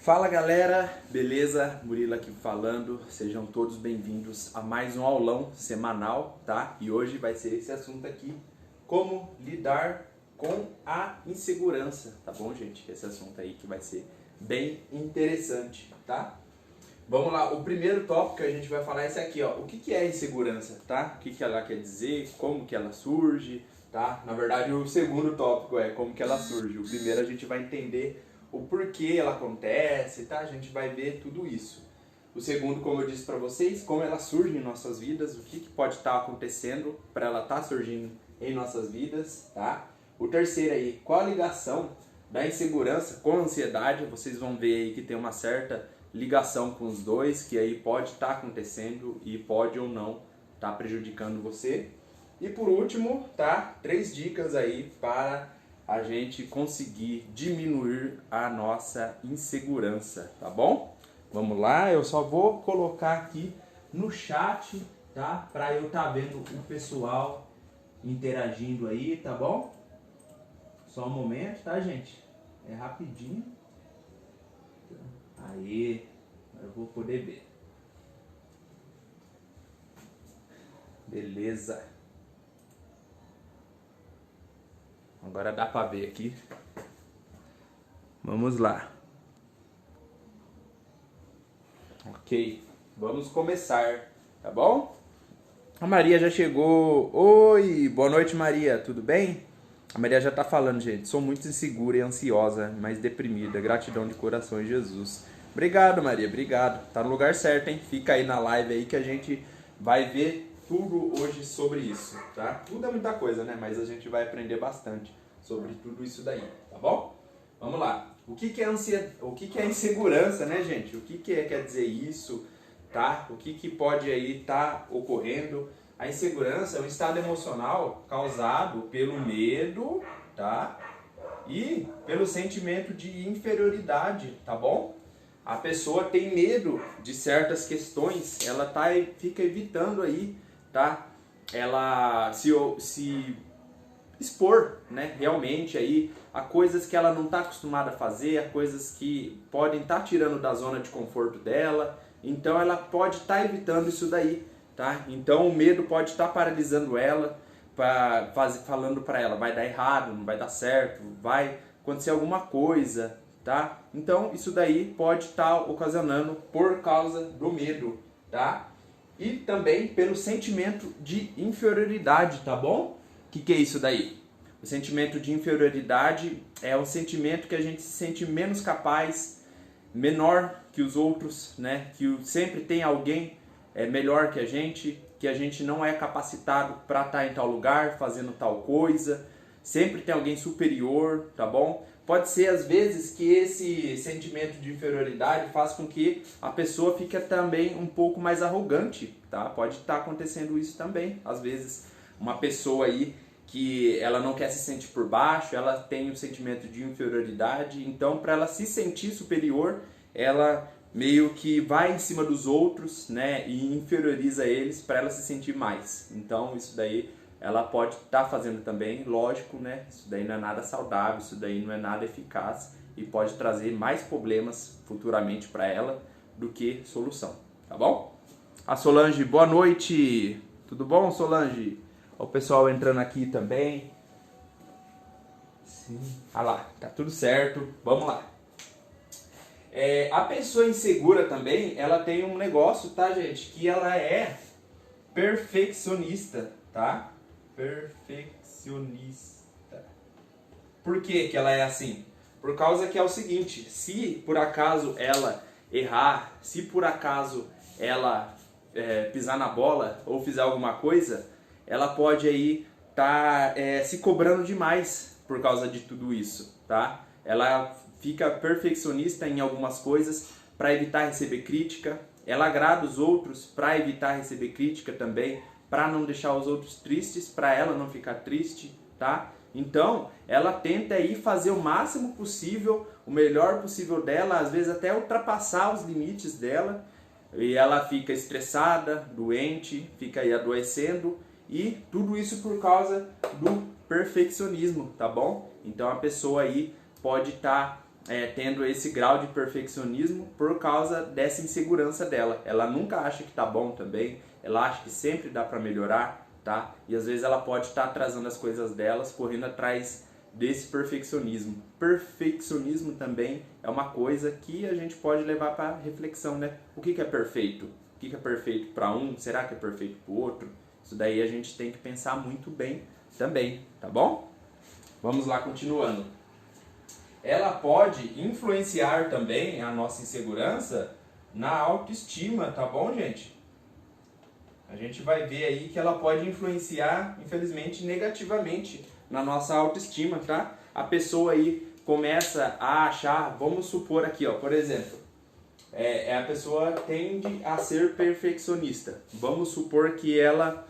Fala galera, beleza? Murilo aqui falando, sejam todos bem-vindos a mais um aulão semanal, tá? E hoje vai ser esse assunto aqui, como lidar com a insegurança, tá bom, gente? Esse assunto aí que vai ser bem interessante, tá? Vamos lá, o primeiro tópico que a gente vai falar é esse aqui, ó. O que é insegurança, tá? O que ela quer dizer, como que ela surge, tá? Na verdade, o segundo tópico é como que ela surge. O primeiro a gente vai entender o porquê ela acontece, tá? A gente vai ver tudo isso. O segundo, como eu disse para vocês, como ela surge em nossas vidas, o que pode estar acontecendo para ela estar surgindo em nossas vidas, tá? O terceiro aí, qual a ligação da insegurança com a ansiedade? Vocês vão ver aí que tem uma certa ligação com os dois, que aí pode estar acontecendo e pode ou não estar prejudicando você. E por último, tá? 3 dicas aí para a gente conseguir diminuir a nossa insegurança, tá bom? Vamos lá, eu só vou colocar aqui no chat, tá? Para eu estar vendo o pessoal interagindo aí, tá bom? Só um momento, tá, gente? É rapidinho. Aí, eu vou poder ver. Beleza. Agora dá pra ver aqui. Vamos lá. Ok, vamos começar, tá bom? A Maria já chegou. Oi, boa noite, Maria, tudo bem? A Maria já tá falando, gente. Sou muito insegura e ansiosa, mas deprimida. Gratidão de coração em Jesus. Obrigado, Maria, obrigado. Tá no lugar certo, hein? Fica aí na live aí que a gente vai ver tudo hoje sobre isso, tá? Tudo é muita coisa, né? Mas a gente vai aprender bastante sobre tudo isso daí, tá bom? Vamos lá. O que é ansiedade? O que é insegurança, né, gente? O que quer dizer isso, tá? O que pode aí estar ocorrendo? A insegurança é um estado emocional causado pelo medo, tá? E pelo sentimento de inferioridade, tá bom? A pessoa tem medo de certas questões, ela fica evitando aí, tá? Ela se expor, né, realmente aí a coisas que ela não está acostumada a fazer, a coisas que podem estar tirando da zona de conforto dela. Então ela pode estar evitando isso daí, tá? Então o medo pode estar paralisando ela, falando para ela, vai dar errado, não vai dar certo, vai acontecer alguma coisa, tá? Então isso daí pode estar ocasionando por causa do medo, tá? E também pelo sentimento de inferioridade, tá bom? O que é isso daí? O sentimento de inferioridade é um sentimento que a gente se sente menos capaz, menor que os outros, né? Que sempre tem alguém melhor que a gente não é capacitado para estar em tal lugar, fazendo tal coisa. Sempre tem alguém superior, tá bom? Pode ser às vezes que esse sentimento de inferioridade faz com que a pessoa fique também um pouco mais arrogante, tá? Pode estar acontecendo isso também, às vezes. Uma pessoa aí que ela não quer se sentir por baixo, ela tem um sentimento de inferioridade, então para ela se sentir superior, ela meio que vai em cima dos outros, né, e inferioriza eles para ela se sentir mais. Então isso daí ela pode estar fazendo também, lógico, né? Isso daí não é nada saudável, isso daí não é nada eficaz e pode trazer mais problemas futuramente para ela do que solução, tá bom? A Solange, boa noite. Tudo bom, Solange? O pessoal entrando aqui também. Sim. Ah lá, tá tudo certo. Vamos lá. A pessoa insegura também, ela tem um negócio, tá, gente? Que ela é perfeccionista, tá? Perfeccionista. Por que ela é assim? Por causa que é o seguinte, se por acaso ela errar, se por acaso ela pisar na bola ou fizer alguma coisa, ela pode aí tá se cobrando demais por causa de tudo isso, tá? Ela fica perfeccionista em algumas coisas para evitar receber crítica, ela agrada os outros para evitar receber crítica também, para não deixar os outros tristes, para ela não ficar triste, tá? Então, ela tenta aí fazer o máximo possível, o melhor possível dela, às vezes até ultrapassar os limites dela, e ela fica estressada, doente, fica aí adoecendo, e tudo isso por causa do perfeccionismo, tá bom? Então a pessoa aí pode estar tendo esse grau de perfeccionismo por causa dessa insegurança dela. Ela nunca acha que tá bom também, ela acha que sempre dá para melhorar, tá? E às vezes ela pode estar atrasando as coisas delas, correndo atrás desse perfeccionismo. Perfeccionismo também é uma coisa que a gente pode levar para reflexão, né? O que é perfeito? O que é perfeito para um? Será que é perfeito para o outro? Isso daí a gente tem que pensar muito bem também, tá bom? Vamos lá, continuando. Ela pode influenciar também a nossa insegurança na autoestima, tá bom, gente? A gente vai ver aí que ela pode influenciar, infelizmente, negativamente na nossa autoestima, tá? A pessoa aí começa a achar, vamos supor aqui, ó, por exemplo, a pessoa tende a ser perfeccionista. Vamos supor que ela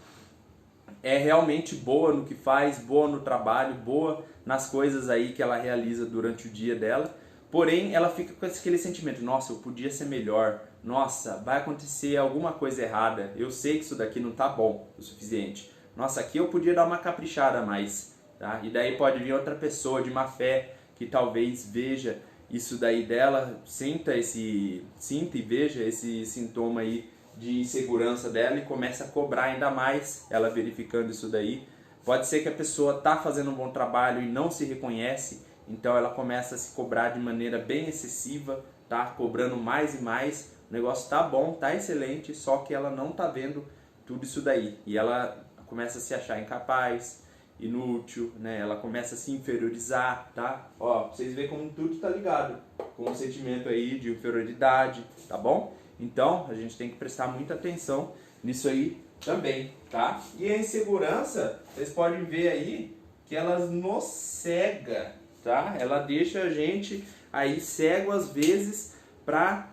é realmente boa no que faz, boa no trabalho, boa nas coisas aí que ela realiza durante o dia dela, porém ela fica com aquele sentimento, nossa, eu podia ser melhor, nossa, vai acontecer alguma coisa errada, eu sei que isso daqui não tá bom o suficiente, nossa, aqui eu podia dar uma caprichada a mais, tá? E daí pode vir outra pessoa de má fé que talvez veja isso daí dela, sinta e veja esse sintoma aí de insegurança dela e começa a cobrar ainda mais, ela verificando isso daí. Pode ser que a pessoa está fazendo um bom trabalho e não se reconhece, então ela começa a se cobrar de maneira bem excessiva, tá? Cobrando mais e mais. O negócio tá bom, tá excelente, só que ela não tá vendo tudo isso daí. E ela começa a se achar incapaz, inútil, né? Ela começa a se inferiorizar, tá? Ó, pra vocês verem como tudo tá ligado com o sentimento aí de inferioridade, tá bom? Então, a gente tem que prestar muita atenção nisso aí também, tá? E a insegurança, vocês podem ver aí que ela nos cega, tá? Ela deixa a gente aí cego às vezes para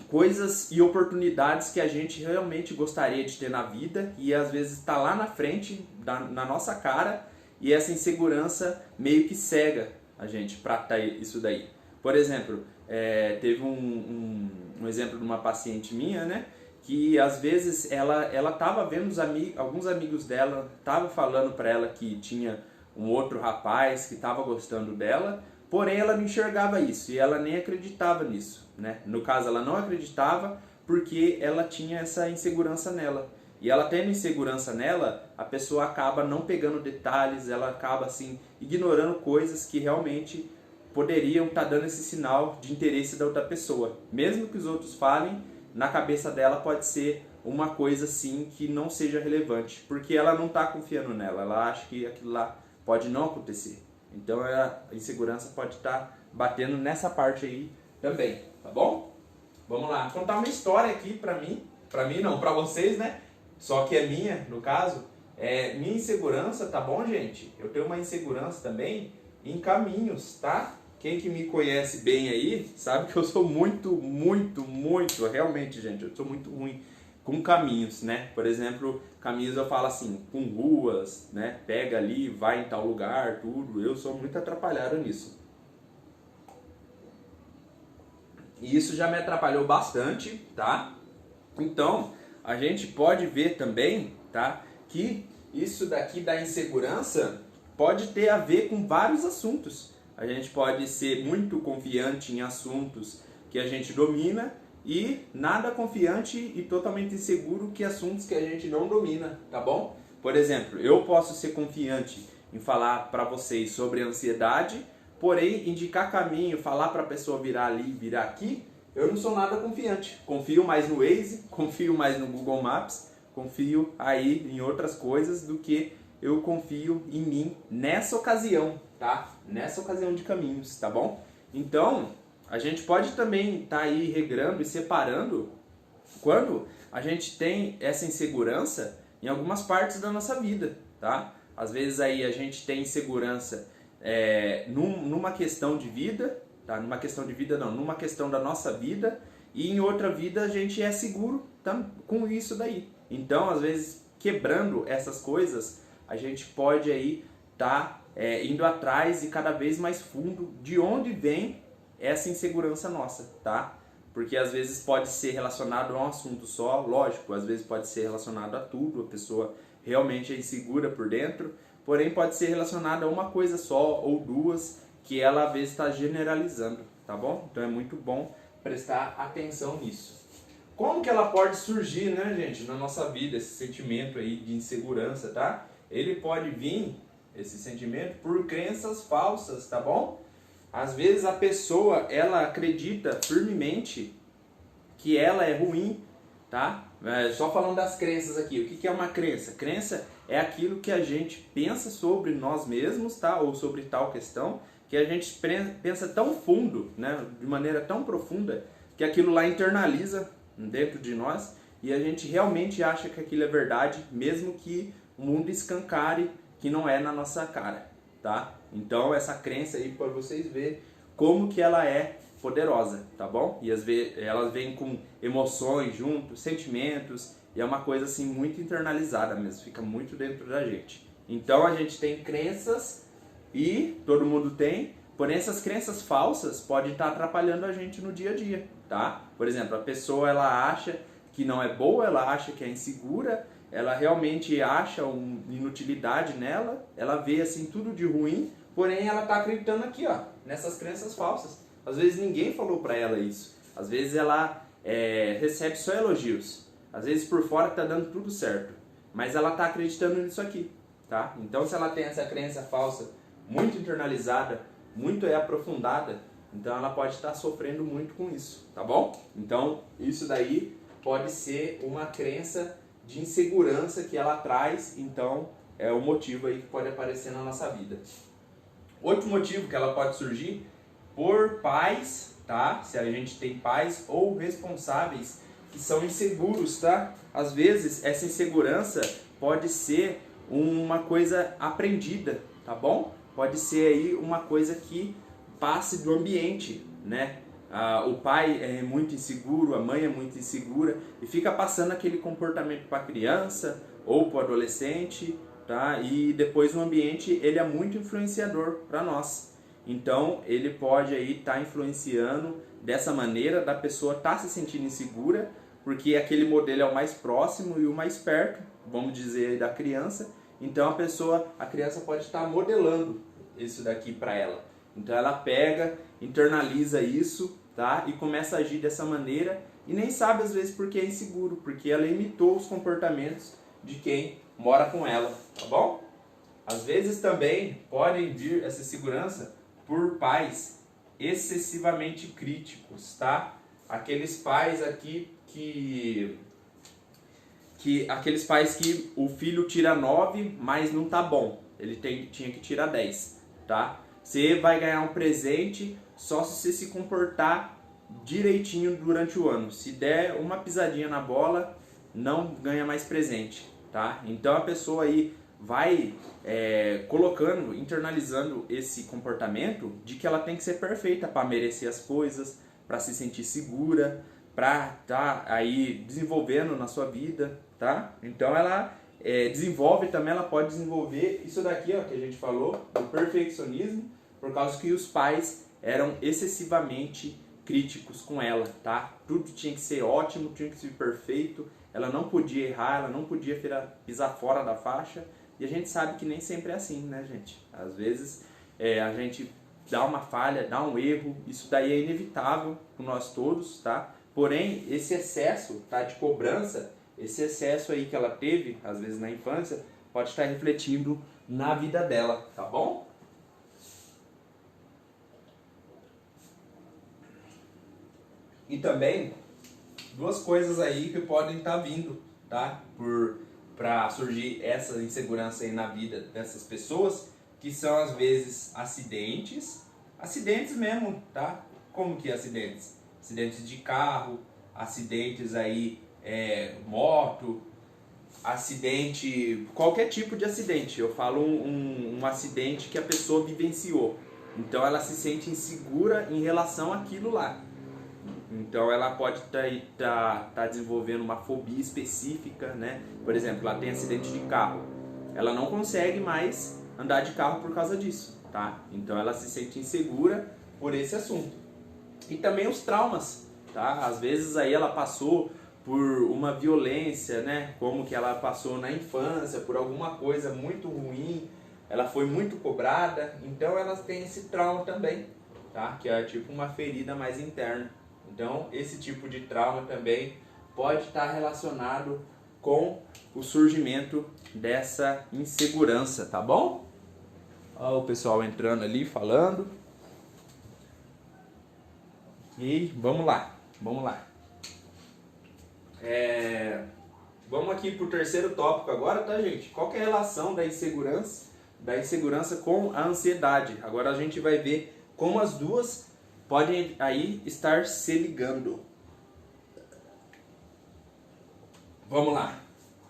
coisas e oportunidades que a gente realmente gostaria de ter na vida e às vezes está lá na frente, na nossa cara, e essa insegurança meio que cega a gente para tá isso daí. Por exemplo, teve um exemplo de uma paciente minha, né? Que às vezes ela estava vendo alguns amigos dela, estava falando para ela que tinha um outro rapaz que estava gostando dela, porém ela não enxergava isso e ela nem acreditava nisso, né? No caso, ela não acreditava porque ela tinha essa insegurança nela. E ela tendo insegurança nela, a pessoa acaba não pegando detalhes, ela acaba assim ignorando coisas que realmente poderiam estar dando esse sinal de interesse da outra pessoa. Mesmo que os outros falem, na cabeça dela pode ser uma coisa assim que não seja relevante, porque ela não está confiando nela, ela acha que aquilo lá pode não acontecer. Então a insegurança pode estar batendo nessa parte aí também, tá bom? Vamos lá, vou contar uma história aqui pra mim não, pra vocês, né? Só que é minha, no caso, minha insegurança, tá bom, gente? Eu tenho uma insegurança também em caminhos, tá? Quem que me conhece bem aí, sabe que eu sou muito, realmente, gente, eu sou muito ruim com caminhos, né? Por exemplo, caminhos eu falo assim, com ruas, né? Pega ali, vai em tal lugar, tudo. Eu sou muito atrapalhado nisso. E isso já me atrapalhou bastante, tá? Então, a gente pode ver também, tá? Que isso daqui da insegurança pode ter a ver com vários assuntos. A gente pode ser muito confiante em assuntos que a gente domina e nada confiante e totalmente inseguro que assuntos que a gente não domina, tá bom? Por exemplo, eu posso ser confiante em falar para vocês sobre ansiedade, porém indicar caminho, falar para a pessoa virar ali, virar aqui, eu não sou nada confiante. Confio mais no Waze, confio mais no Google Maps, confio aí em outras coisas do que eu confio em mim nessa ocasião, tá? Nessa ocasião de caminhos, tá bom? Então, a gente pode também estar aí regrando e separando quando a gente tem essa insegurança em algumas partes da nossa vida, tá? Às vezes aí a gente tem insegurança numa questão de vida, tá? Numa questão de vida não, numa questão da nossa vida, e em outra vida a gente é seguro com isso daí. Então, às vezes, quebrando essas coisas, a gente pode aí estar indo atrás e cada vez mais fundo de onde vem essa insegurança nossa, tá? Porque às vezes pode ser relacionado a um assunto só, lógico, às vezes pode ser relacionado a tudo, a pessoa realmente é insegura por dentro, porém pode ser relacionado a uma coisa só ou duas que ela às vezes está generalizando, tá bom? Então é muito bom prestar atenção nisso. Como que ela pode surgir, né, gente, na nossa vida, esse sentimento aí de insegurança, tá? Ele pode vir, esse sentimento, por crenças falsas, tá bom? Às vezes a pessoa, ela acredita firmemente que ela é ruim, tá? Só falando das crenças aqui, o que é uma crença? Crença é aquilo que a gente pensa sobre nós mesmos, tá? Ou sobre tal questão, que a gente pensa tão fundo, né? De maneira tão profunda, que aquilo lá internaliza dentro de nós e a gente realmente acha que aquilo é verdade, mesmo que o mundo escancare que não é na nossa cara, tá? Então essa crença aí, para vocês verem como que ela é poderosa, tá bom? E às vezes elas vêm com emoções juntos, sentimentos, e é uma coisa assim muito internalizada mesmo, fica muito dentro da gente. Então a gente tem crenças e todo mundo tem, porém essas crenças falsas podem estar atrapalhando a gente no dia a dia, tá? Por exemplo, a pessoa ela acha que não é boa, ela acha que é insegura, ela realmente acha uma inutilidade nela, ela vê assim tudo de ruim, porém ela está acreditando aqui, ó, nessas crenças falsas. Às vezes ninguém falou para ela isso, às vezes ela recebe só elogios, às vezes por fora está dando tudo certo, mas ela está acreditando nisso aqui, tá? Então se ela tem essa crença falsa muito internalizada, muito aprofundada, então ela pode estar sofrendo muito com isso, tá bom? Então isso daí pode ser uma crença de insegurança que ela traz, então é o motivo aí que pode aparecer na nossa vida. Outro motivo que ela pode surgir por pais, tá? Se a gente tem pais ou responsáveis que são inseguros, tá? Às vezes essa insegurança pode ser uma coisa aprendida, tá bom? Pode ser aí uma coisa que passe do ambiente, né? O pai é muito inseguro, a mãe é muito insegura e fica passando aquele comportamento para a criança ou para o adolescente, tá? E depois o ambiente ele é muito influenciador para nós. Então ele pode aí estar influenciando dessa maneira da pessoa estar se sentindo insegura, porque aquele modelo é o mais próximo e o mais perto, vamos dizer, da criança. Então a criança pode estar modelando isso daqui para ela. Então ela pega, internaliza isso, tá? E começa a agir dessa maneira e nem sabe às vezes porque é inseguro, porque ela imitou os comportamentos de quem mora com ela, tá bom? Às vezes também podem vir essa insegurança por pais excessivamente críticos, tá? Aqueles pais aqui aqueles pais que o filho tira 9, mas não tá bom, ele tinha que tirar 10, tá? Você vai ganhar um presente só se você se comportar direitinho durante o ano. Se der uma pisadinha na bola, não ganha mais presente, tá? Então a pessoa aí vai colocando, internalizando esse comportamento de que ela tem que ser perfeita para merecer as coisas, para se sentir segura, para estar aí desenvolvendo na sua vida, tá? Então ela desenvolve também, ela pode desenvolver isso daqui, ó, que a gente falou, do perfeccionismo, por causa que os pais eram excessivamente críticos com ela, tá? Tudo tinha que ser ótimo, tinha que ser perfeito, ela não podia errar, ela não podia pisar fora da faixa, e a gente sabe que nem sempre é assim, né, gente? Às vezes a gente dá uma falha, dá um erro, isso daí é inevitável para nós todos, tá? Porém, esse excesso, tá, de cobrança, esse excesso aí que ela teve, às vezes na infância, pode estar refletindo na vida dela, tá bom? E também, duas coisas aí que podem estar vindo, tá? Para surgir essa insegurança aí na vida dessas pessoas, que são às vezes acidentes mesmo, tá? Como que acidentes? Acidentes de carro, acidentes aí, moto, acidente, qualquer tipo de acidente. Eu falo um acidente que a pessoa vivenciou. Então ela se sente insegura em relação àquilo lá. Então ela pode tá desenvolvendo uma fobia específica, né? Por exemplo, ela tem acidente de carro. Ela não consegue mais andar de carro por causa disso, tá? Então ela se sente insegura por esse assunto. E também os traumas, tá? Às vezes aí ela passou por uma violência, né? Como que ela passou na infância, por alguma coisa muito ruim, ela foi muito cobrada, então elas têm esse trauma também, tá? Que é tipo uma ferida mais interna. Então esse tipo de trauma também pode estar relacionado com o surgimento dessa insegurança, tá bom? Olha o pessoal entrando ali, falando. E vamos lá. Vamos aqui pro terceiro tópico agora, tá, gente? Qual que é a relação da insegurança com a ansiedade? Agora a gente vai ver como as duas podem aí estar se ligando. Vamos lá.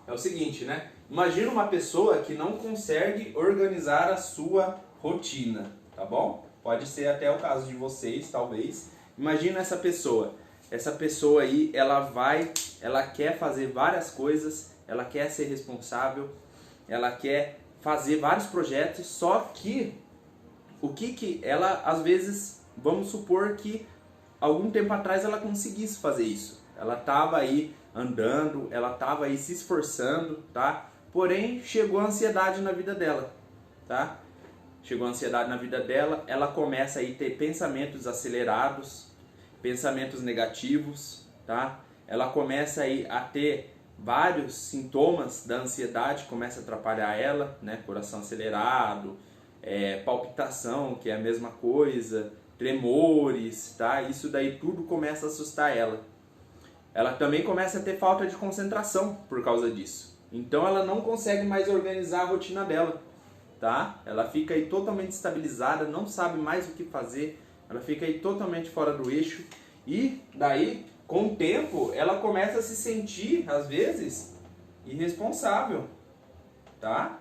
É o seguinte, né? Imagina uma pessoa que não consegue organizar a sua rotina, tá bom? Pode ser até o caso de vocês, talvez. Imagina essa pessoa. Essa pessoa aí, ela quer fazer várias coisas, ela quer ser responsável, ela quer fazer vários projetos, só que ela, às vezes, vamos supor que algum tempo atrás ela conseguisse fazer isso. Ela estava aí andando, ela estava aí se esforçando, tá? Porém, chegou a ansiedade na vida dela, tá? Chegou a ansiedade na vida dela, ela começa aí a ter pensamentos acelerados, pensamentos negativos, tá? Ela começa aí a ter vários sintomas da ansiedade, começa a atrapalhar ela, né? Coração acelerado, palpitação, que é a mesma coisa, tremores, tá? Isso daí tudo começa a assustar ela. Ela também começa a ter falta de concentração por causa disso. Então ela não consegue mais organizar a rotina dela, tá? Ela fica aí totalmente estabilizada, não sabe mais o que fazer, ela fica aí totalmente fora do eixo e daí, com o tempo, ela começa a se sentir, às vezes, irresponsável, tá?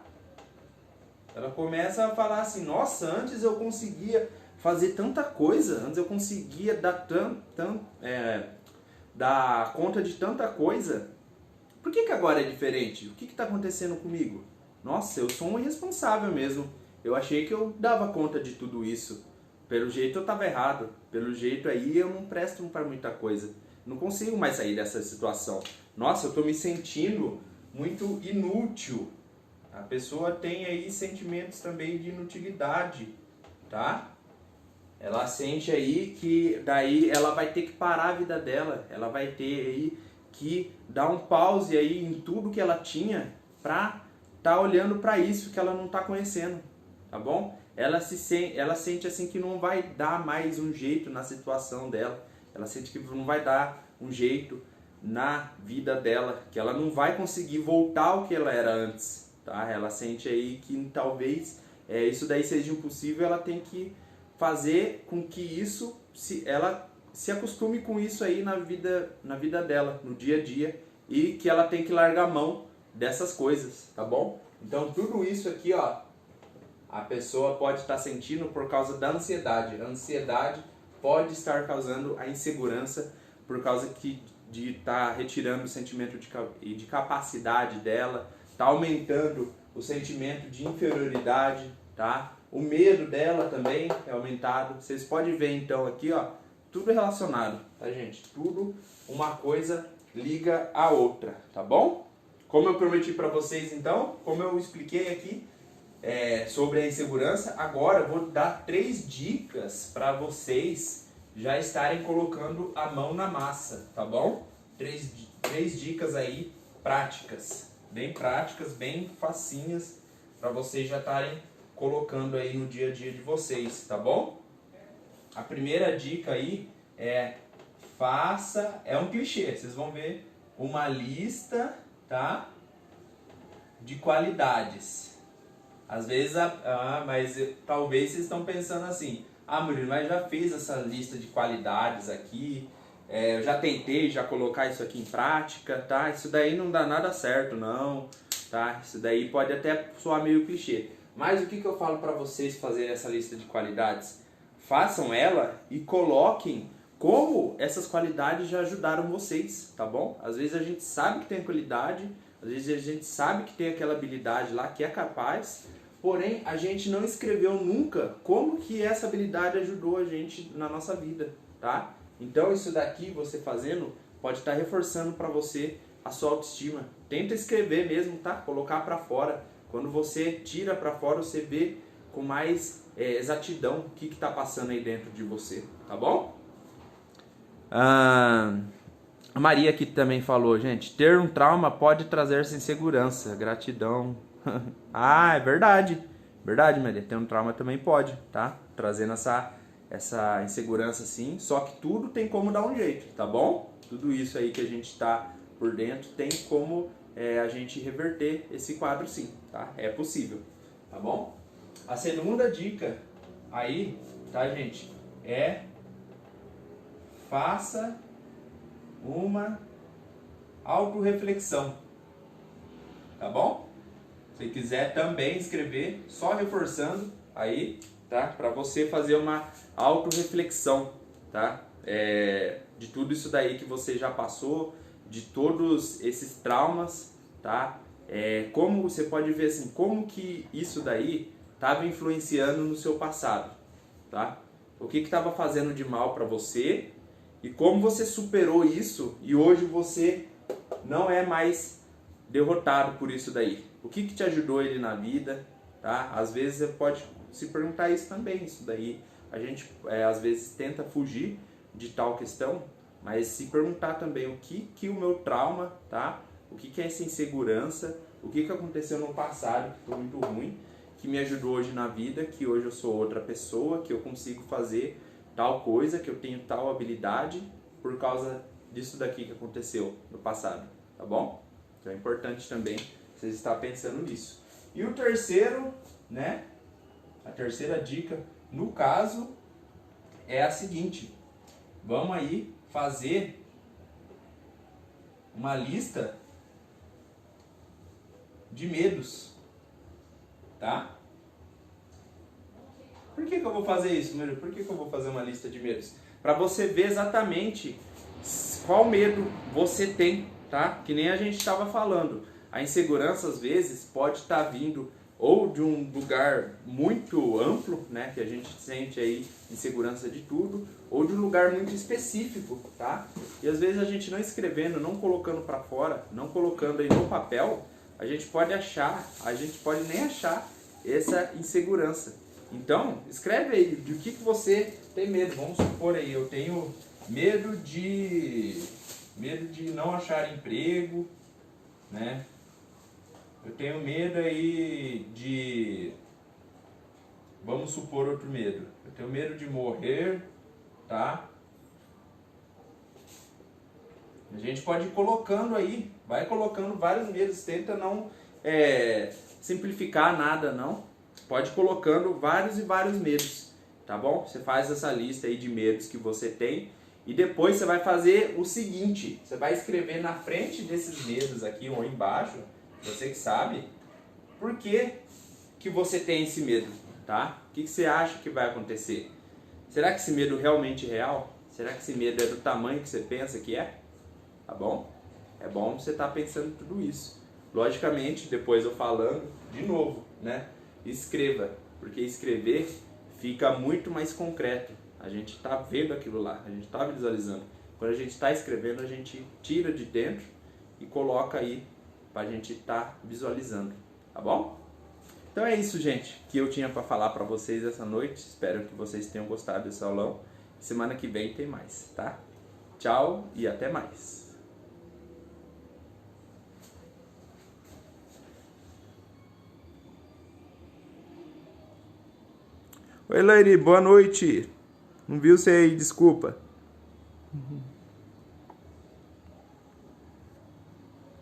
Ela começa a falar assim, nossa, antes eu conseguia fazer tanta coisa, antes eu conseguia dar conta de tanta coisa, por que agora é diferente? O que está acontecendo comigo? Nossa, eu sou um irresponsável mesmo, eu achei que eu dava conta de tudo isso. Pelo jeito eu estava errado, pelo jeito aí eu não presto para muita coisa. Não consigo mais sair dessa situação. Nossa, eu estou me sentindo muito inútil. A pessoa tem aí sentimentos também de inutilidade, tá? Ela sente aí que daí ela vai ter que parar a vida dela. Ela vai ter aí que dar um pause aí em tudo que ela tinha pra tá olhando para isso que ela não tá conhecendo, tá bom? Ela sente assim que não vai dar mais um jeito na situação dela. Ela sente que não vai dar um jeito na vida dela, que ela não vai conseguir voltar ao que ela era antes, tá? Ela sente aí que talvez isso daí seja impossível, ela tem que fazer com que ela se acostume com isso aí na vida dela, no dia a dia, e que ela tem que largar a mão dessas coisas, tá bom? Então tudo isso aqui, ó, a pessoa pode estar sentindo por causa da ansiedade. A ansiedade pode estar causando a insegurança por causa de estar retirando o sentimento de capacidade dela, tá aumentando o sentimento de inferioridade, tá? O medo dela também é aumentado. Vocês podem ver então aqui, ó, tudo relacionado, tá, gente? Tudo uma coisa liga a outra, tá bom? Como eu prometi para vocês então, como eu expliquei aqui sobre a insegurança, agora eu vou dar 3 dicas para vocês já estarem colocando a mão na massa, tá bom? 3 dicas aí práticas, bem facinhas para vocês já estarem colocando aí no dia a dia de vocês, tá bom? A primeira dica aí é um clichê, vocês vão ver uma lista, tá? De qualidades. Às vezes, mas talvez vocês estão pensando assim, Murilo, mas já fiz essa lista de qualidades aqui, eu já tentei colocar isso aqui em prática, tá? Isso daí não dá nada certo, não, tá? Isso daí pode até soar meio clichê. Mas o que eu falo para vocês fazerem essa lista de qualidades? Façam ela e coloquem como essas qualidades já ajudaram vocês, tá bom? Às vezes a gente sabe que tem qualidade, às vezes a gente sabe que tem aquela habilidade lá que é capaz, porém a gente não escreveu nunca como que essa habilidade ajudou a gente na nossa vida, tá? Então isso daqui, você fazendo, pode estar reforçando para você a sua autoestima. Tenta escrever mesmo, tá? Colocar para fora Quando você tira para fora, você vê com mais exatidão o que está passando aí dentro de você, tá bom? A Maria aqui também falou, gente, ter um trauma pode trazer insegurança, gratidão. Ah, é verdade. Verdade, Maria, ter um trauma também pode, tá? Trazendo essa insegurança sim, só que tudo tem como dar um jeito, tá bom? Tudo isso aí que a gente tá por dentro tem como a gente reverter esse quadro sim, tá? É possível, tá bom? A segunda dica aí, tá, gente, faça uma autorreflexão, tá bom? Se quiser também escrever, só reforçando aí, tá? Para você fazer uma autorreflexão, tá? De tudo isso daí que você já passou, de todos esses traumas, tá? Como você pode ver assim, como que isso daí estava influenciando no seu passado, tá? O que estava fazendo de mal para você e como você superou isso e hoje você não é mais derrotado por isso daí. O que te ajudou ele na vida, tá? Às vezes você pode se perguntar isso também, isso daí. A gente às vezes tenta fugir de tal questão, mas se perguntar também o que o meu trauma, tá? O que é essa insegurança, o que aconteceu no passado que foi muito ruim, que me ajudou hoje na vida, que hoje eu sou outra pessoa, que eu consigo fazer tal coisa, que eu tenho tal habilidade por causa disso daqui que aconteceu no passado, tá bom? Então é importante também vocês estar pensando nisso. E o terceiro, né? A terceira dica, no caso, é a seguinte. Vamos aí fazer uma lista de medos, tá? Por que eu vou fazer isso, Miro? Por que eu vou fazer uma lista de medos? Para você ver exatamente qual medo você tem, tá? Que nem a gente estava falando. A insegurança, às vezes, pode estar vindo ou de um lugar muito amplo, né? Que a gente sente aí insegurança de tudo, ou de um lugar muito específico, tá? E às vezes a gente não escrevendo, não colocando para fora, não colocando aí no papel, a gente pode nem achar essa insegurança. Então, escreve aí de que você tem medo. Vamos supor aí, eu tenho medo de não achar emprego, né? Eu tenho medo aí de... Vamos supor outro medo. Eu tenho medo de morrer, tá? A gente pode ir colocando aí, vai colocando vários medos. Tenta não simplificar nada, não. Pode ir colocando vários e vários medos, tá bom? Você faz essa lista aí de medos que você tem e depois você vai fazer o seguinte. Você vai escrever na frente desses medos aqui ou embaixo, você que sabe, por que você tem esse medo, tá? O que você acha que vai acontecer? Será que esse medo realmente é real? Será que esse medo é do tamanho que você pensa que é? Tá bom? É bom você estar pensando tudo isso. Logicamente, depois eu falando, de novo, né? Escreva, porque escrever fica muito mais concreto. A gente está vendo aquilo lá, a gente está visualizando. Quando a gente está escrevendo, a gente tira de dentro e coloca aí para a gente estar visualizando, tá bom? Então é isso, gente, que eu tinha para falar para vocês essa noite. Espero que vocês tenham gostado desse aulão. Semana que vem tem mais, tá? Tchau e até mais. Oi, Lairi, boa noite. Não viu você aí, desculpa.